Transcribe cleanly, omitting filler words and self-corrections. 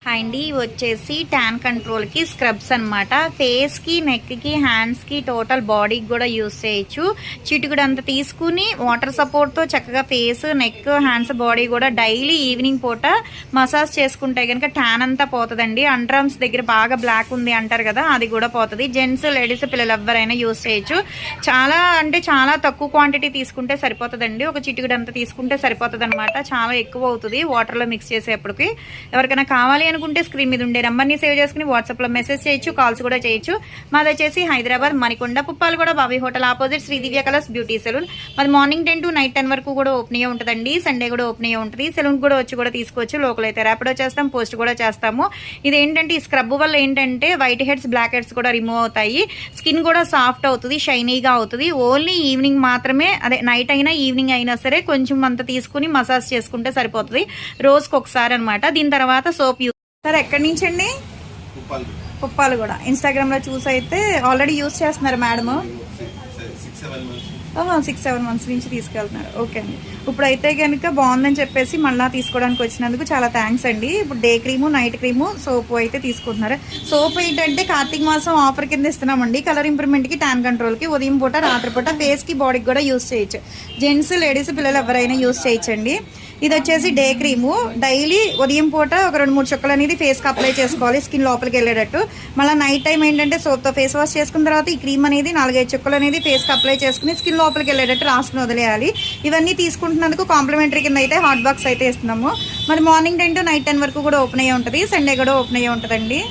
అండి వచ్చేసి tan control కి స్క్రబ్స్ అన్నమాట. ఫేస్ కి, నెక్ కి, హ్యాండ్స్ కి, టోటల్ బాడీకి కూడా యూజ్ చేయొచ్చు. చిటికుడు అంత తీసుకుని వాటర్ సపోర్ట్ తో చక్కగా ఫేస్, నెక్, హ్యాండ్స్, బాడీ కూడా డైలీ ఈవినింగ్ పూట మసాజ్ చేసుకుంటే కనుక ట్యాన్ అంతా పోతుందండి. అండర్ ఆర్మ్స్ దగ్గర బాగా బ్లాక్ ఉంది అంటారు కదా, అది కూడా పోతుంది. జెంట్స్, లేడీస్, పిల్లలు ఎవరైనా యూజ్ చేయొచ్చు. చాలా తక్కువ క్వాంటిటీ తీసుకుంటే సరిపోతుందండి. ఒక చిటికుడు అంతా తీసుకుంటే సరిపోతుంది అనమాట. చాలా ఎక్కువ అవుతుంది వాటర్ లో మిక్స్ చేసేప్పటికి. ఎవరికైనా కావాలి అనుకుంటే స్క్రీన్ మీద ఉండే నంబర్ని సేవ్ చేసుకుని వాట్సాప్ లో మెసేజ్ చేయొచ్చు, కాల్స్ కూడా చేయొచ్చు. మాది వచ్చేసి Hyderabad Manikonda, Puppalaguda, Bavi hotel opposite Sridivya colours beauty salon. మాది మార్నింగ్ 10 to నైట్ 10 వరకు కూడా ఓపెన్ అయ్యి ఉంటుందండి. సండే కూడా ఓపెన్ అయ్యి ఉంటుంది. సెలూన్ కూడా వచ్చి కూడా తీసుకోవచ్చు. లోకల్ అయితే ర్యాపిడో చేస్తాం, పోస్ట్ కూడా చేస్తాము. ఇది ఏంటంటే ఈ స్క్రబ్ వల్ల ఏంటంటే వైట్ హెడ్స్, బ్లాక్ హెడ్స్ కూడా రిమూవ్ అవుతాయి. స్కిన్ కూడా సాఫ్ట్ అవుతుంది, షైనీగా అవుతుంది. ఓన్లీ ఈవినింగ్ మాత్రమే, అదే నైట్ అయినా ఈవినింగ్ అయినా సరే కొంచెం అంత తీసుకుని మసాజ్ చేసుకుంటే సరిపోతుంది. రోజుకి ఒకసారి అనమాట. దీని తర్వాత సోప్ సార్ ఎక్కడి నుంచి అండి? పుప్పాలు కూడా. ఇన్స్టాగ్రామ్ లో చూసి అయితే ఆల్రెడీ యూజ్ చేస్తున్నారు మేడము. 6-7 months నుంచి తీసుకెళ్తున్నారు. ఓకే అండి. ఇప్పుడైతే కనుక బాగుందని చెప్పేసి మళ్ళీ తీసుకోవడానికి వచ్చినందుకు చాలా థ్యాంక్స్ అండి. ఇప్పుడు డే క్రీము, నైట్ క్రీము, సోపు అయితే తీసుకుంటున్నారు. సోప్ ఏంటంటే కార్తీక మాసం ఆఫర్ కింద ఇస్తున్నామండి. కలర్ ఇంప్రూవ్మెంట్ కి, ట్యాన్ కంట్రోల్ కి, ఉదయం పూట, రాత్రి పూట, ఫేస్ కి, బాడీకి కూడా యూజ్ చేయొచ్చు. జెంట్స్, లేడీస్, పిల్లలు ఎవరైనా యూజ్ చేయొచ్చండి. ఇది వచ్చేసి డే క్రీము. డైలీ ఉదయం పూట ఒక 2-3 చుక్కలు అనేది ఫేస్కి అప్లై చేసుకోవాలి, స్కిన్ లోపలికి వెళ్ళేటట్టు. మళ్ళీ నైట్ టైం ఏంటంటే సోప్తో ఫేస్ వాష్ చేసుకున్న తర్వాత ఈ క్రీమ్ అనేది 4-5 చుక్కలు అనేది ఫేస్కి అప్లై చేసుకుని స్కిన్ లోపలికి వెళ్ళేటట్టు రాసుకుని వదిలేయాలి. ఇవన్నీ తీసుకుంటున్నందుకు కాంప్లిమెంటరీ కింద అయితే హాట్ బాక్స్ అయితే ఇస్తున్నాము. మరి మార్నింగ్ 10 to నైట్ 10 వరకు కూడా ఓపెన్ అయ్యి ఉంటుంది. సండే కూడా ఓపెన్ అయ్యి ఉంటుందండి.